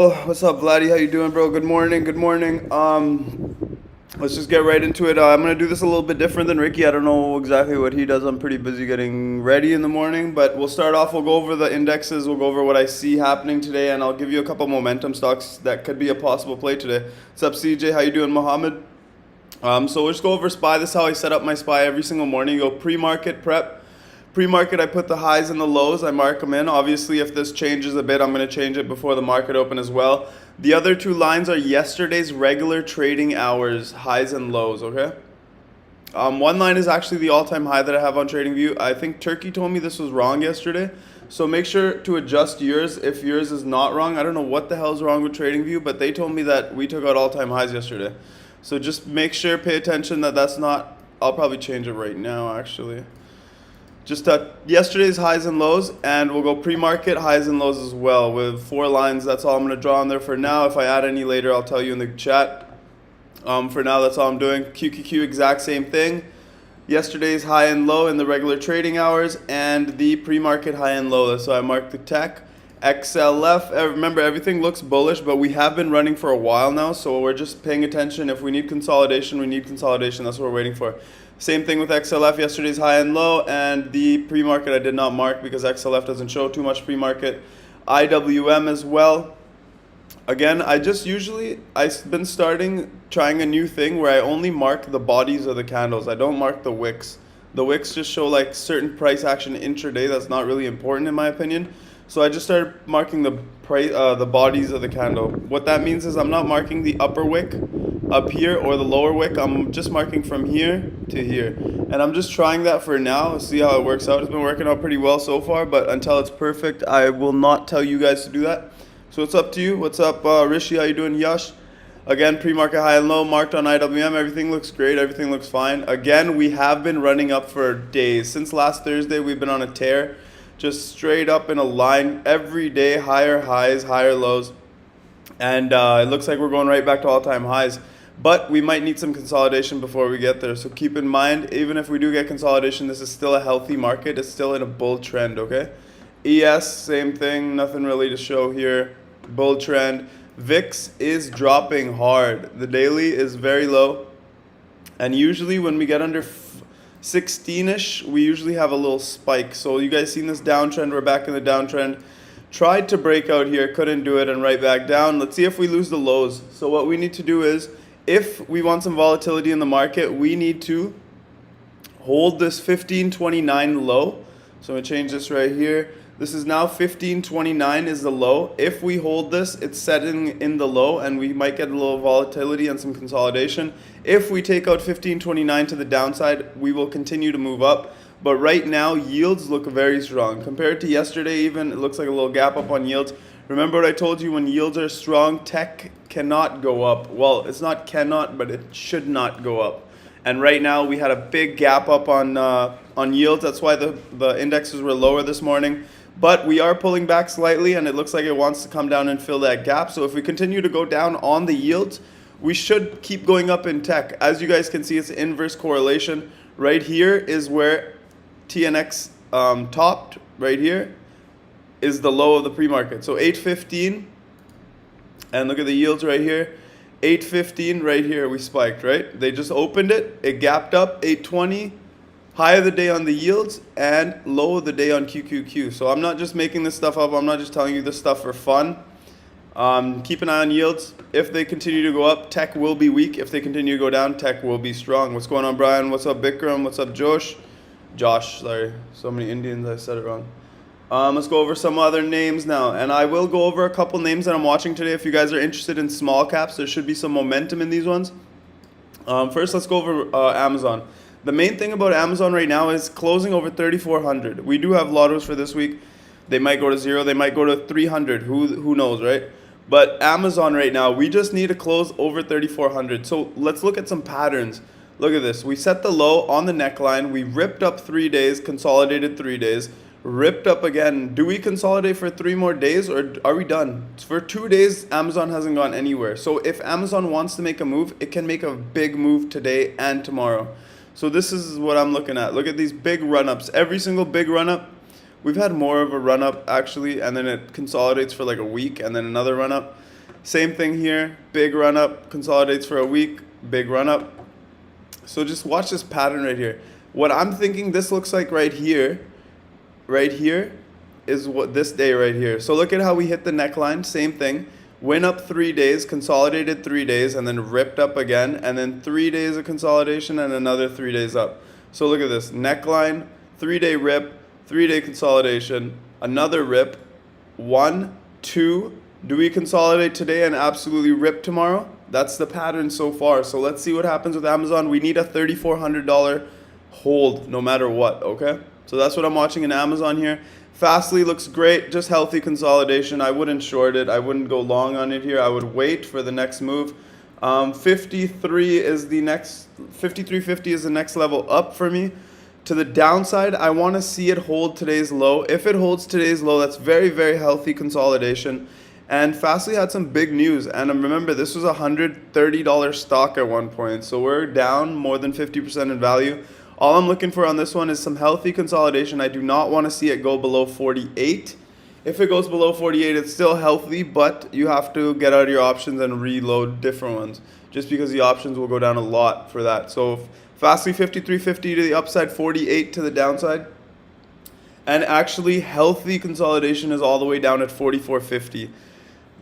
Oh, what's up, Vladdy? How you doing, bro? Good morning. Good morning. Let's just get right into it. I'm gonna do this a little bit different than Ricky. I don't know exactly what he does. I'm pretty busy getting ready in the morning, but we'll start off. We'll go over the indexes. We'll go over what I see happening today, and I'll give you a couple momentum stocks that could be a possible play today. What's up, CJ? How you doing, Mohammed? So we'll just go over SPY. This is how I set up my SPY every single morning. You go pre-market prep. Pre-market, I put the highs and the lows. I mark them in. Obviously, if this changes a bit, I'm going to change it before the market open as well. The other two lines are yesterday's regular trading hours, highs and lows, okay? One line is actually the all-time high that I have on TradingView. I think Turkey told me this was wrong yesterday. So make sure to adjust yours if yours is not wrong. I don't know what the hell is wrong with TradingView, but they told me that we took out all-time highs yesterday. So just make sure, pay attention that that's not... I'll probably change it right now, actually. Just yesterday's highs and lows, and we'll go pre-market highs and lows as well with four lines. That's all I'm going to draw on there for now. If I add any later, I'll tell you in the chat. For now, that's all I'm doing. QQQ, exact same thing. Yesterday's high and low in the regular trading hours, and the pre-market high and low. So I marked the tech. XLF, remember everything looks bullish, but we have been running for a while now, so we're just paying attention. If we need consolidation, we need consolidation. That's what we're waiting for. Same thing with XLF, yesterday's high and low, and the pre-market I did not mark because XLF doesn't show too much pre-market. IWM as well. Again, I've been trying a new thing where I only mark the bodies of the candles. I don't mark the wicks. The wicks just show like certain price action intraday. That's not really important in my opinion. So I just started marking the bodies of the candle. What that means is I'm not marking the upper wick up here or the lower wick. I'm just marking from here to here. And I'm just trying that for now. See how it works out. It's been working out pretty well so far, but until it's perfect, I will not tell you guys to do that. So it's up to you. What's up, Rishi? How you doing, Yash? Again, pre-market high and low marked on IWM. Everything looks great. Everything looks fine. Again, we have been running up for days. Since last Thursday, we've been on a tear. Just straight up in a line every day, higher highs, higher lows. And it looks like we're going right back to all-time highs. But we might need some consolidation before we get there. So keep in mind, even if we do get consolidation, this is still a healthy market. It's still in a bull trend, okay? ES, same thing. Nothing really to show here. Bull trend. VIX is dropping hard. The daily is very low. And usually when we get under 16-ish, we usually have a little spike. So you guys seen this downtrend. We're back in the downtrend. Tried to break out here, couldn't do it, and right back down. Let's see if we lose the lows. So what we need to do is, if we want some volatility in the market, we need to hold this 1529 low. So I'm going to change this right here. This is now 1529 is the low. If we hold this, it's setting in the low, and we might get a little volatility and some consolidation. If we take out 1529 to the downside, we will continue to move up. But right now, yields look very strong. Compared to yesterday even, it looks like a little gap up on yields. Remember what I told you, when yields are strong, tech cannot go up. Well, it's not cannot, but it should not go up. And right now, we had a big gap up on yields. That's why the indexes were lower this morning. But we are pulling back slightly, and it looks like it wants to come down and fill that gap. So if we continue to go down on the yields, we should keep going up in tech. As you guys can see, it's inverse correlation. Right here is where TNX topped. Right here is the low of the pre-market. So 815, and look at the yields right here. 815 right here, we spiked, right? They just opened it. It gapped up. 820. High of the day on the yields and low of the day on QQQ. So I'm not just making this stuff up. I'm not just telling you this stuff for fun. Keep an eye on yields. If they continue to go up, tech will be weak. If they continue to go down, tech will be strong. What's going on, Brian? What's up, Bikram? What's up, Josh? Sorry. So many Indians, I said it wrong. Let's go over some other names now. And I will go over a couple names that I'm watching today. If you guys are interested in small caps, there should be some momentum in these ones. First, let's go over Amazon. The main thing about Amazon right now is closing over 3,400. We do have lottos for this week. They might go to 0. They might go to 300. Who knows, right? But Amazon right now, we just need to close over 3,400. So let's look at some patterns. Look at this. We set the low on the neckline. We ripped up 3 days, consolidated 3 days, ripped up again. Do we consolidate for 3 more days, or are we done? For 2 days, Amazon hasn't gone anywhere. So if Amazon wants to make a move, it can make a big move today and tomorrow. So this is what I'm looking at. Look at these big run-ups. Every single big run-up, we've had more of a run-up actually, and then it consolidates for like a week, and then another run-up. Same thing here, big run up, consolidates for a week, big run up. So just watch this pattern right here. What I'm thinking this looks like right here is what this day right here. So look at how we hit the neckline, same thing. Went up 3 days, consolidated 3 days, and then ripped up again, and then 3 days of consolidation and another 3 days up. So look at this, neckline, 3-day rip, 3-day consolidation, another rip, 1, 2. Do we consolidate today and absolutely rip tomorrow? That's the pattern so far. So let's see what happens with Amazon. We need a $3,400 hold no matter what, okay? So that's what I'm watching in Amazon here. Fastly looks great, just healthy consolidation. I wouldn't short it. I wouldn't go long on it here. I would wait for the next move. 53 is the next, 53.50 is the next level up for me. To the downside, I want to see it hold today's low. If it holds today's low, that's very, very healthy consolidation. And Fastly had some big news. And remember, this was a $130 stock at one point. So we're down more than 50% in value. All I'm looking for on this one is some healthy consolidation. I do not want to see it go below 48. If it goes below 48, it's still healthy, but you have to get out of your options and reload different ones, just because the options will go down a lot for that. So Fastly 53.50 to the upside, 48 to the downside. And actually, healthy consolidation is all the way down at 44.50.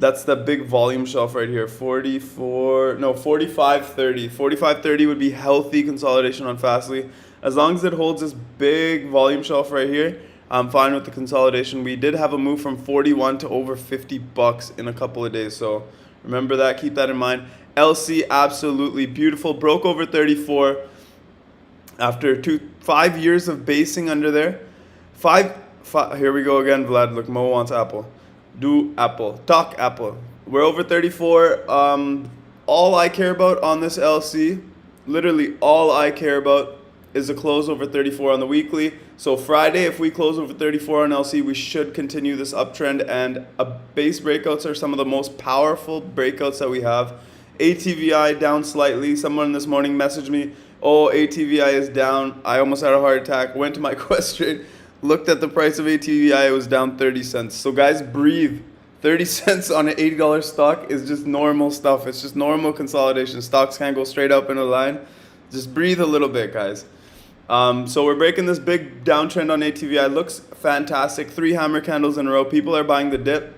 That's the big volume shelf right here. 45.30. 45.30 would be healthy consolidation on Fastly. As long as it holds this big volume shelf right here, I'm fine with the consolidation. We did have a move from 41 to over 50 bucks in a couple of days. So remember that, keep that in mind. LC, absolutely beautiful. Broke over 34 after 5 years of basing under there. Here we go again, Vlad. Look, Mo wants Apple. Do Apple. Talk Apple. We're over 34. All I care about on this LC, literally all I care about, is a close over 34 on the weekly. So Friday, if we close over 34 on LC, we should continue this uptrend. And base breakouts are some of the most powerful breakouts that we have. ATVI down slightly. Someone this morning messaged me, oh, ATVI is down. I almost had a heart attack. Went to my question. Looked at the price of ATVI, it was down 30 cents. So guys, breathe. 30 cents on an $80 stock is just normal stuff. It's just normal consolidation. Stocks can't go straight up in a line. Just breathe a little bit, guys. So we're breaking this big downtrend on ATVI. Looks fantastic. 3 hammer candles in a row. People are buying the dip.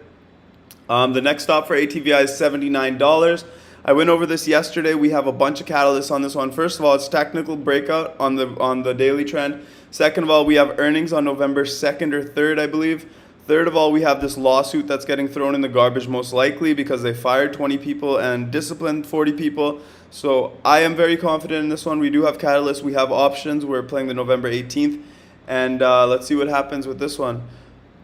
The next stop for ATVI is $79. I went over this yesterday. We have a bunch of catalysts on this one. First of all, it's technical breakout on the daily trend. Second of all, we have earnings on November 2nd or 3rd, I believe. Third of all, we have this lawsuit that's getting thrown in the garbage most likely because they fired 20 people and disciplined 40 people. So I am very confident in this one. We do have catalysts. We have options. We're playing the November 18th. And let's see what happens with this one.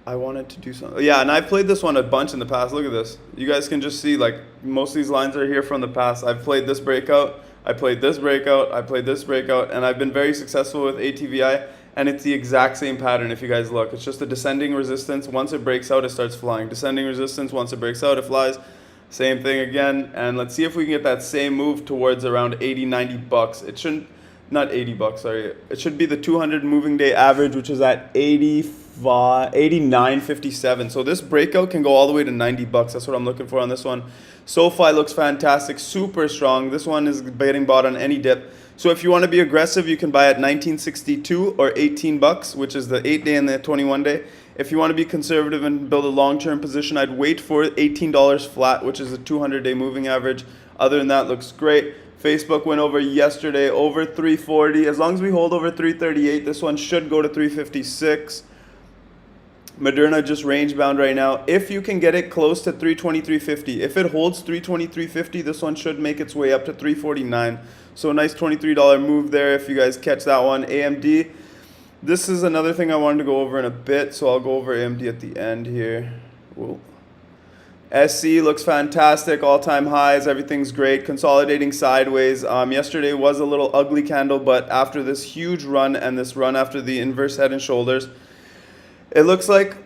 I wanted to do something. Yeah, and I played this one a bunch in the past. Look at this. You guys can just see, like, most of these lines are here from the past. I've played this breakout. I played this breakout. I played this breakout. And I've been very successful with ATVI. And it's the exact same pattern if you guys look. It's just a descending resistance. Once it breaks out, it starts flying. Descending resistance. Once it breaks out, it flies. Same thing again. And let's see if we can get that same move towards around 80, 90 bucks. It shouldn't, not 80 bucks, sorry. It should be the 200 moving day average, which is at 89.57. So this breakout can go all the way to 90 bucks. That's what I'm looking for on this one. SoFi looks fantastic, super strong. This one is getting bought on any dip. So if you want to be aggressive, you can buy at 1962 or 18 bucks, which is the 8-day and the 21-day. If you want to be conservative and build a long-term position, I'd wait for $18 flat, which is a 200-day moving average. Other than that, looks great. Facebook went over yesterday, over 340. As long as we hold over 338, this one should go to 356. Moderna just range bound right now. If you can get it close to 323.50, if it holds 323.50, this one should make its way up to 349. So a nice $23 move there if you guys catch that one. AMD, this is another thing I wanted to go over in a bit, so I'll go over AMD at the end here. Whoa. SC looks fantastic, all-time highs, everything's great, consolidating sideways. Yesterday was a little ugly candle, but after this huge run and this run after the inverse head and shoulders, it looks like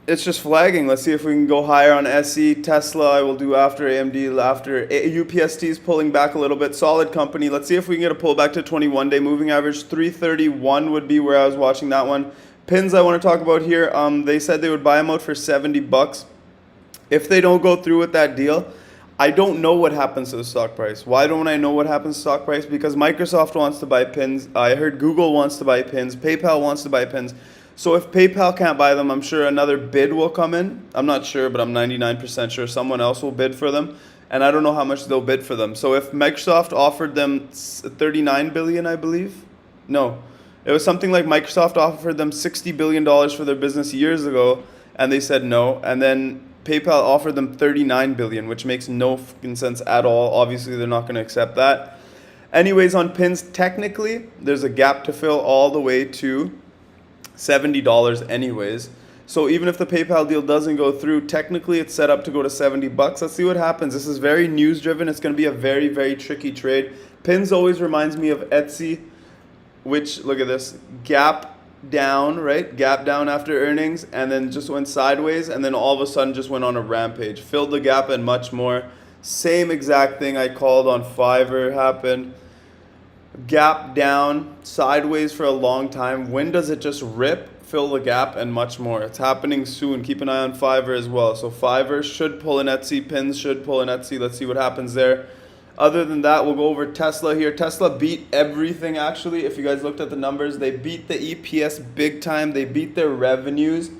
it's just flagging. Let's see if we can go higher on SC. Tesla, I will do after AMD, after UPST is pulling back a little bit. Solid company. Let's see if we can get a pullback to 21-day moving average. 331 would be where I was watching that one. Pins I want to talk about here. They said they would buy them out for 70 bucks. If they don't go through with that deal, I don't know what happens to the stock price. Why don't I know what happens to stock price? Because Microsoft wants to buy pins. I heard Google wants to buy pins. PayPal wants to buy pins. So if PayPal can't buy them, I'm sure another bid will come in. I'm not sure, but I'm 99% sure someone else will bid for them. And I don't know how much they'll bid for them. So if Microsoft offered them 39 billion, I believe. No. It was something like Microsoft offered them $60 billion for their business years ago, and they said no. And then PayPal offered them 39 billion, which makes no fucking sense at all. Obviously, they're not going to accept that. Anyways, on pins, technically, there's a gap to fill all the way to $70 anyways. So even if the PayPal deal doesn't go through, technically it's set up to go to $70. Let's see what happens. This is very news driven. It's going to be a very, very tricky trade. Pins always reminds me of Etsy, which, look at this, gap down, right? Gap down after earnings, and then just went sideways, and then all of a sudden just went on a rampage. Filled the gap and much more. Same exact thing I called on Fiverr happened. Gap down, sideways for a long time. When does it just rip, fill the gap, and much more? It's happening soon. Keep an eye on Fiverr as well. So Fiverr should pull an Etsy, pins should pull an Etsy. Let's see what happens there. Other than that, we'll go over Tesla here. Tesla beat everything, actually. If you guys looked at the numbers, they beat the EPS big time. They beat their revenues.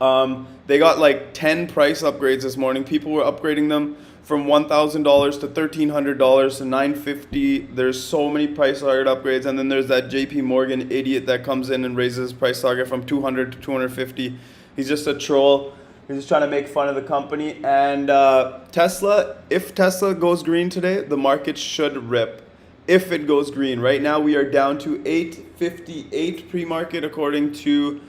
They got like 10 price upgrades this morning. People were upgrading them from $1,000 to $1,300 to $950. There's so many price target upgrades. And then there's that JP Morgan idiot that comes in and raises price target from 200 to 250. He's just a troll. He's just trying to make fun of the company. And Tesla, if Tesla goes green today, the market should rip. If it goes green. Right now we are down to 858 pre-market according to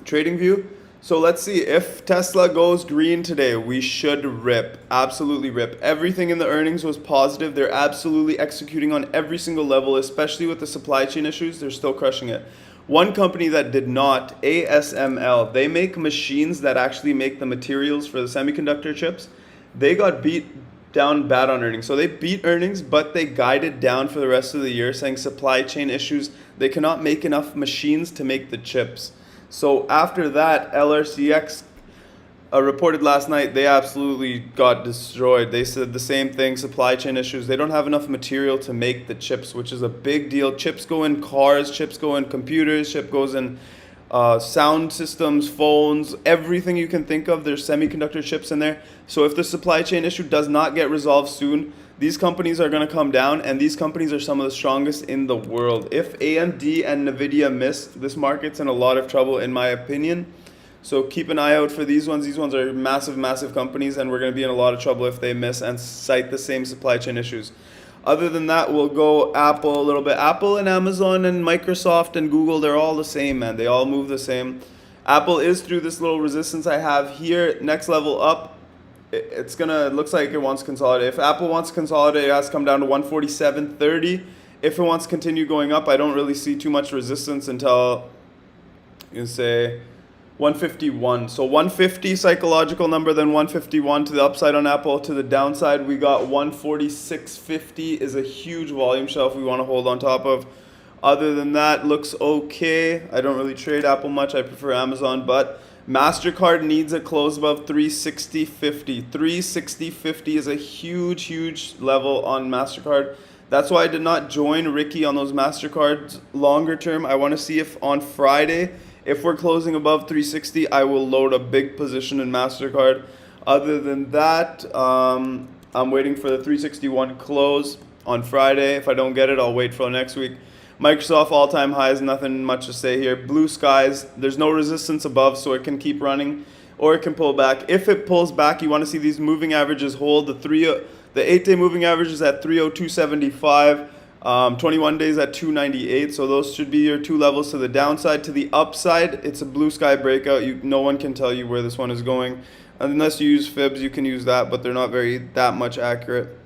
TradingView. So let's see. If Tesla goes green today, we should rip. Absolutely rip. Everything in the earnings was positive. They're absolutely executing on every single level, especially with the supply chain issues. They're still crushing it. One company that did not, ASML, they make machines that actually make the materials for the semiconductor chips. They got beat down bad on earnings. So they beat earnings, but they guided down for the rest of the year, saying supply chain issues. They cannot make enough machines to make the chips. So after that, LRCX reported last night they absolutely got destroyed. They said the same thing, supply chain issues. They don't have enough material to make the chips, which is a big deal. Chips go in cars, chips go in computers, chip goes in sound systems, phones, everything you can think of. There's semiconductor chips in there. So if the supply chain issue does not get resolved soon, these companies are going to come down, and these companies are some of the strongest in the world. If AMD and NVIDIA miss, this market's in a lot of trouble, in my opinion. So keep an eye out for these ones. These ones are massive, massive companies, and we're going to be in a lot of trouble if they miss and cite the same supply chain issues. Other than that, we'll go Apple a little bit. Apple and Amazon and Microsoft and Google, they're all the same, man. They all move the same. Apple is through this little resistance I have here. Next level up, it looks like it wants to consolidate. If Apple wants to consolidate, it has to come down to 147.30. If it wants to continue going up, I don't really see too much resistance until, you can say, 151. So 150 psychological number, then 151 to the upside on Apple. To the downside, we got 146.50 is a huge volume shelf we want to hold on top of. Other than that, looks okay. I don't really trade Apple much. I prefer Amazon, but MasterCard needs a close above 360.50. 360.50 is a huge, huge level on MasterCard. That's why I did not join Ricky on those MasterCards longer term. I want to see if on Friday, if we're closing above 360, I will load a big position in MasterCard. Other than that, I'm waiting for the 361 close on Friday. If I don't get it, I'll wait for next week. Microsoft all-time highs, nothing much to say here. Blue skies, there's no resistance above, so it can keep running or it can pull back. If it pulls back, you want to see these moving averages hold. The 8-day moving average is at 302.75. 21 days at 298, so those should be your two levels. To the downside. To the upside, it's a blue sky breakout. No one can tell you where this one is going. Unless you use fibs, you can use that, but they're not that much accurate.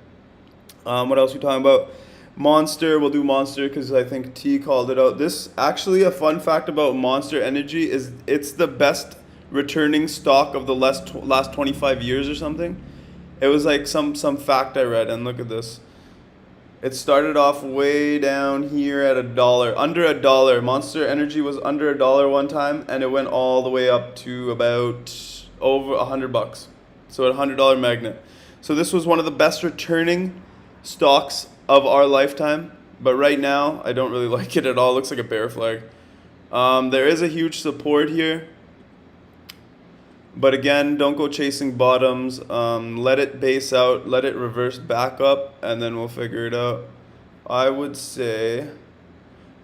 What else are we talking about? Monster, we'll do Monster because I think T called it out. This, actually, a fun fact about Monster Energy is it's the best returning stock of the last 25 years or something. It was like some fact I read, and look at this. It started off way down here at $1, under $1. Monster Energy was under $1 one time, and it went all the way up to about over $100. So a $100 magnet. So this was one of the best returning stocks of our lifetime. But right now, I don't really like it at all. It looks like a bear flag. There is a huge support here. But again, don't go chasing bottoms. Let it base out, let it reverse back up, and then we'll figure it out. I would say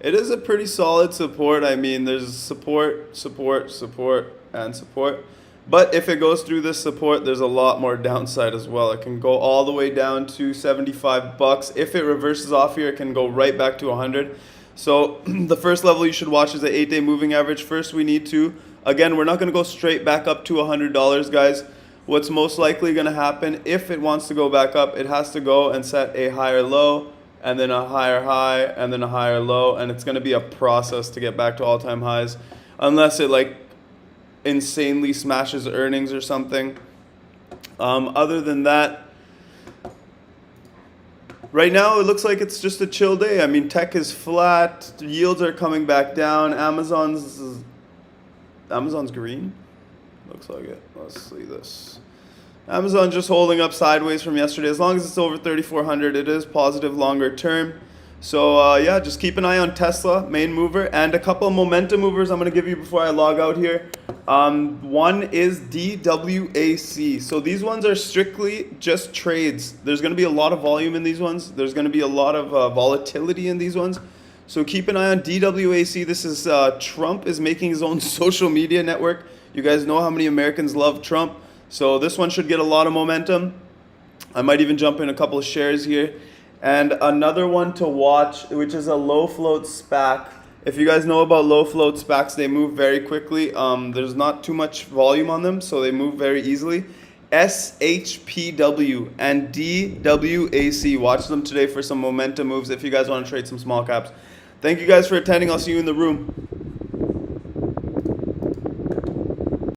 it is a pretty solid support. I mean, there's support, support, support, and support. But if it goes through this support, there's a lot more downside as well. It can go all the way down to 75 bucks. If it reverses off here, it can go right back to 100. So the first level you should watch is the 8-day moving average. First, we need to, again, we're not going to go straight back up to $100, guys. What's most likely going to happen, if it wants to go back up, it has to go and set a higher low, and then a higher high, and then a higher low, and it's going to be a process to get back to all-time highs, unless it like insanely smashes earnings or something. Other than that, right now it looks like it's just a chill day. I mean, tech is flat, yields are coming back down. Amazon's green, looks like it. Let's see this. Amazon just holding up sideways from yesterday. As long as it's over 3,400, it is positive longer term. So yeah, just keep an eye on Tesla, main mover, and a couple of momentum movers I'm going to give you before I log out here. One is DWAC. So these ones are strictly just trades. There's going to be a lot of volume in these ones. There's going to be a lot of volatility in these ones. So keep an eye on DWAC. This is Trump is making his own social media network. You guys know how many Americans love Trump. So this one should get a lot of momentum. I might even jump in a couple of shares here. And another one to watch, which is a low float SPAC. If you guys know about low float SPACs, they move very quickly. There's not too much volume on them, so they move very easily. SHPW and DWAC. Watch them today for some momentum moves if you guys want to trade some small caps. Thank you guys for attending. I'll see you in the room.